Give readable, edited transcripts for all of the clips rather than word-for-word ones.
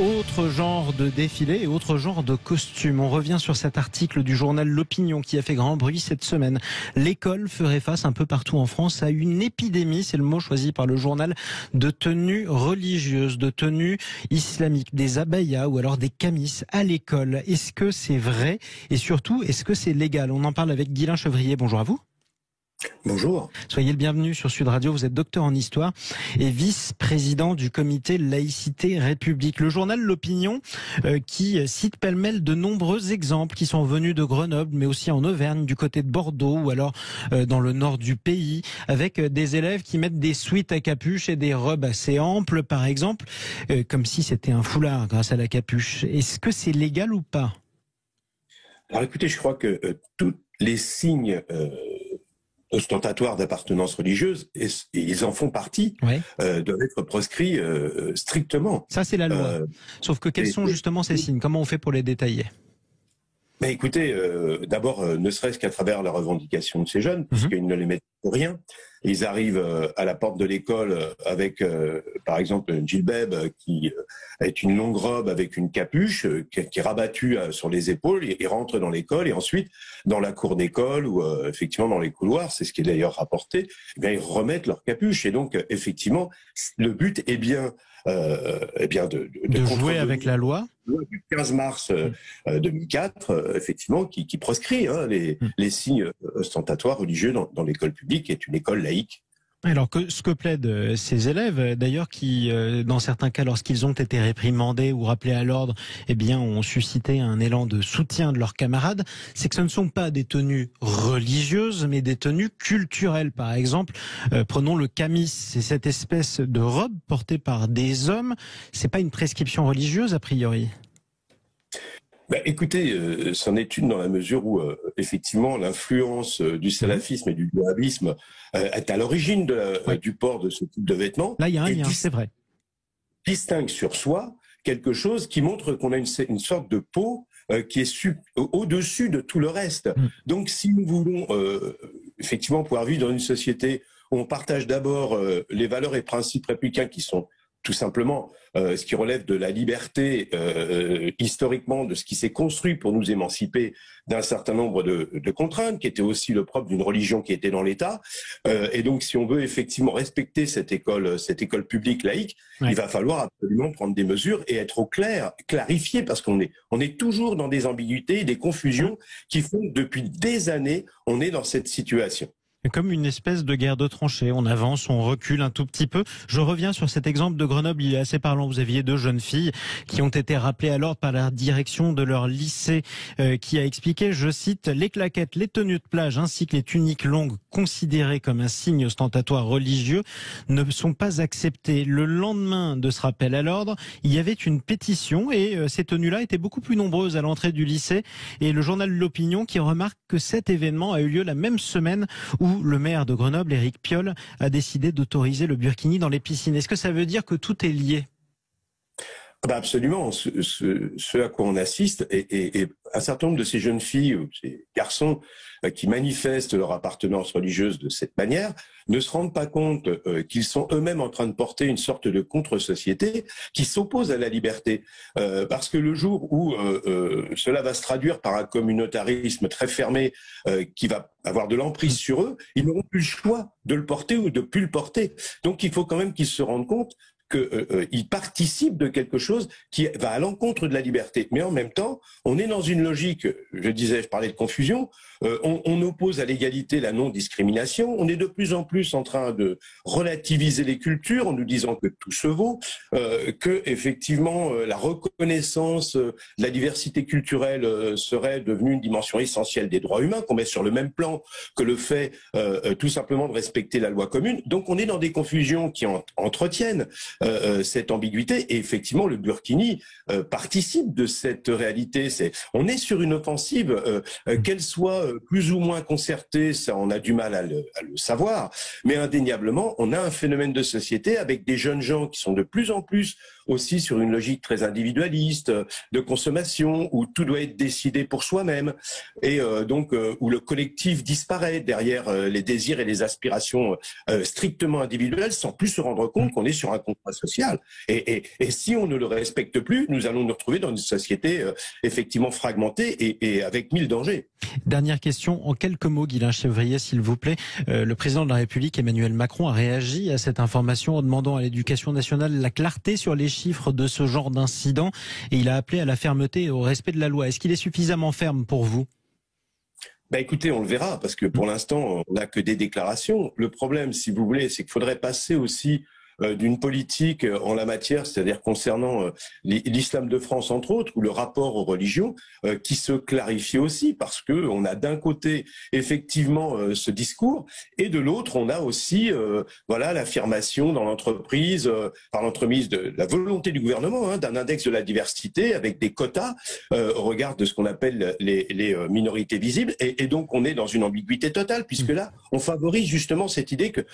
Autre genre de défilé et autre genre de costume. On revient sur cet article du journal L'Opinion qui a fait grand bruit cette semaine. L'école ferait face un peu partout en France à une épidémie, c'est le mot choisi par le journal, de tenues religieuses, de tenues islamiques, des abayas ou alors des camis à l'école. Est-ce que c'est vrai et surtout, est-ce que c'est légal? On en parle avec Guylain Chevrier. Bonjour à vous. Bonjour. Soyez le bienvenu sur Sud Radio. Vous êtes docteur en histoire et vice-président du comité Laïcité République. Le journal L'Opinion qui cite pêle-mêle de nombreux exemples qui sont venus de Grenoble, mais aussi en Auvergne, du côté de Bordeaux ou alors dans le nord du pays, avec des élèves qui mettent des sweats à capuche et des robes assez amples, par exemple, comme si c'était un foulard grâce à la capuche. Est-ce que c'est légal ou pas? Alors écoutez, je crois que tous les signes ostentatoires d'appartenance religieuse, et ils en font partie, Ouais. doivent être proscrits strictement. Ça, c'est la loi. Sauf que quels sont justement ces signes? Comment on fait pour les détailler? Mais écoutez, d'abord, ne serait-ce qu'à travers la revendication de ces jeunes, puisqu'ils ne les mettent pour rien. Ils arrivent à la porte de l'école avec, par exemple, une djilbab qui est une longue robe avec une capuche qui est rabattue sur les épaules. Ils rentrent dans l'école et ensuite, dans la cour d'école ou effectivement dans les couloirs, c'est ce qui est d'ailleurs rapporté, eh bien, ils remettent leur capuche. Et donc, effectivement, le but est bien de jouer avec la loi. Du 15 mars 2004, effectivement, qui proscrit les signes ostentatoires religieux dans l'école publique, qui est une école laïque. Alors que ce que plaident ces élèves, d'ailleurs, qui, dans certains cas, lorsqu'ils ont été réprimandés ou rappelés à l'ordre, eh bien, ont suscité un élan de soutien de leurs camarades, c'est que ce ne sont pas des tenues religieuses, mais des tenues culturelles. Par exemple, prenons le camis, c'est cette espèce de robe portée par des hommes. C'est pas une prescription religieuse, a priori. Ben, écoutez, c'en est une dans la mesure où, effectivement, l'influence du salafisme et du wahhabisme est à l'origine du port de ce type de vêtements. Là, il y a un lien, c'est vrai. Distingue sur soi quelque chose qui montre qu'on a une sorte de peau qui est au-dessus de tout le reste. Donc, si nous voulons effectivement pouvoir vivre dans une société où on partage d'abord les valeurs et principes républicains qui sont tout simplement ce qui relève de la liberté historiquement, de ce qui s'est construit pour nous émanciper d'un certain nombre de contraintes, qui étaient aussi le propre d'une religion qui était dans l'État. Et donc, si on veut effectivement respecter cette école publique laïque, il va falloir absolument prendre des mesures et être au clair, clarifier, parce qu'on est toujours dans des ambiguïtés, des confusions qui font que depuis des années, on est dans cette situation. Comme une espèce de guerre de tranchées. On avance, on recule un tout petit peu. Je reviens sur cet exemple de Grenoble. Il est assez parlant. Vous aviez deux jeunes filles qui ont été rappelées à l'ordre par la direction de leur lycée qui a expliqué, je cite, les claquettes, les tenues de plage ainsi que les tuniques longues considérées comme un signe ostentatoire religieux ne sont pas acceptées. Le lendemain de ce rappel à l'ordre, il y avait une pétition et ces tenues-là étaient beaucoup plus nombreuses à l'entrée du lycée. Et le journal L'Opinion qui remarque que cet événement a eu lieu la même semaine où le maire de Grenoble, Éric Piolle, a décidé d'autoriser le burkini dans les piscines. Est-ce que ça veut dire que tout est lié? Absolument. Ce à quoi on assiste, et un certain nombre de ces jeunes filles ou ces garçons qui manifestent leur appartenance religieuse de cette manière ne se rendent pas compte qu'ils sont eux-mêmes en train de porter une sorte de contre-société qui s'oppose à la liberté. Parce que le jour où cela va se traduire par un communautarisme très fermé qui va avoir de l'emprise sur eux, ils n'auront plus le choix de le porter ou de plus le porter. Donc il faut quand même qu'ils se rendent compte qu'ils participent de quelque chose qui va à l'encontre de la liberté. Mais en même temps, on est dans une logique, je parlais de confusion, on oppose à l'égalité la non-discrimination, on est de plus en plus en train de relativiser les cultures en nous disant que tout se vaut, que effectivement la reconnaissance de la diversité culturelle serait devenue une dimension essentielle des droits humains, qu'on met sur le même plan que le fait tout simplement de respecter la loi commune. Donc on est dans des confusions qui entretiennent cette ambiguïté, et effectivement le burkini participe de cette réalité. On est sur une offensive, qu'elle soit plus ou moins concertée, ça on a du mal à le savoir, mais indéniablement on a un phénomène de société avec des jeunes gens qui sont de plus en plus aussi sur une logique très individualiste de consommation, où tout doit être décidé pour soi-même, et donc où le collectif disparaît derrière les désirs et les aspirations strictement individuelles, sans plus se rendre compte qu'on est sur un social. Et si on ne le respecte plus, nous allons nous retrouver dans une société effectivement fragmentée et avec 1000 dangers. Dernière question, en quelques mots, Guylain Chevrier, s'il vous plaît. Le président de la République, Emmanuel Macron, a réagi à cette information en demandant à l'Éducation nationale la clarté sur les chiffres de ce genre d'incident. Et il a appelé à la fermeté et au respect de la loi. Est-ce qu'il est suffisamment ferme pour vous ? Écoutez, on le verra, parce que pour l'instant, on n'a que des déclarations. Le problème, si vous voulez, c'est qu'il faudrait passer aussi d'une politique en la matière, c'est-à-dire concernant l'islam de France entre autres, ou le rapport aux religions, qui se clarifie aussi, parce que on a d'un côté effectivement ce discours, et de l'autre on a aussi l'affirmation dans l'entreprise, par l'entremise de la volonté du gouvernement, d'un index de la diversité avec des quotas au regard de ce qu'on appelle les minorités visibles, et donc on est dans une ambiguïté totale, puisque là on favorise justement cette idée que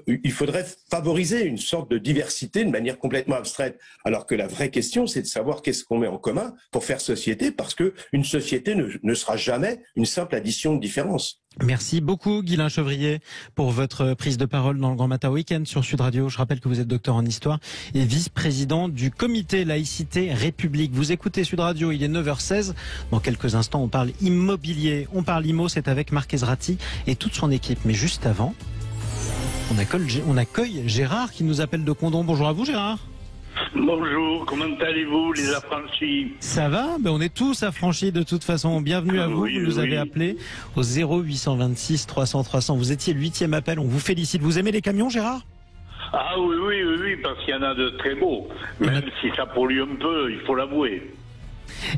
il faudrait favoriser une sorte de diversité de manière complètement abstraite, alors que la vraie question, c'est de savoir qu'est-ce qu'on met en commun pour faire société, parce que une société ne sera jamais une simple addition de différences. Merci beaucoup, Guylain Chevrier, pour votre prise de parole dans le Grand Matin Week-end sur Sud Radio. Je rappelle que vous êtes docteur en histoire et vice-président du comité Laïcité République. Vous écoutez Sud Radio, il est 9h16. Dans quelques instants, on parle immobilier. On parle IMO, c'est avec Marc Ezrati et toute son équipe. Mais juste avant, on accueille Gérard qui nous appelle de Condom. Bonjour à vous, Gérard. Bonjour, comment allez-vous les affranchis? Ça va, on est tous affranchis de toute façon. Bienvenue à vous, vous nous avez appelé au 0826 300 300. Vous étiez le 8e appel, on vous félicite. Vous aimez les camions, Gérard? Ah oui, parce qu'il y en a de très beaux. Même si ça pollue un peu, il faut l'avouer.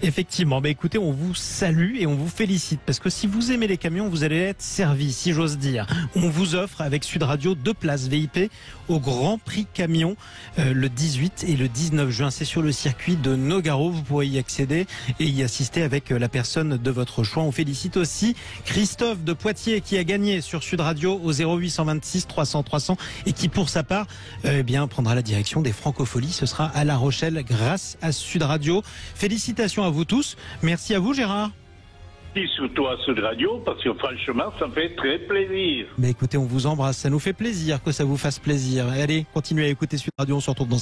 Effectivement, écoutez, on vous salue et on vous félicite parce que si vous aimez les camions, vous allez être servi, si j'ose dire. On vous offre avec Sud Radio 2 places VIP au Grand Prix Camion le 18 et le 19 juin. C'est sur le circuit de Nogaro, vous pourrez y accéder et y assister avec la personne de votre choix. On félicite aussi Christophe de Poitiers qui a gagné sur Sud Radio au 0826 300 300 et qui pour sa part prendra la direction des Francopholies. Ce sera à La Rochelle grâce à Sud Radio. Félicitations à vous tous. Merci à vous, Gérard. Et surtout à Sud Radio, parce que franchement, ça me fait très plaisir. Écoutez, on vous embrasse. Ça nous fait plaisir que ça vous fasse plaisir. Allez, continuez à écouter Sud Radio. On se retrouve dans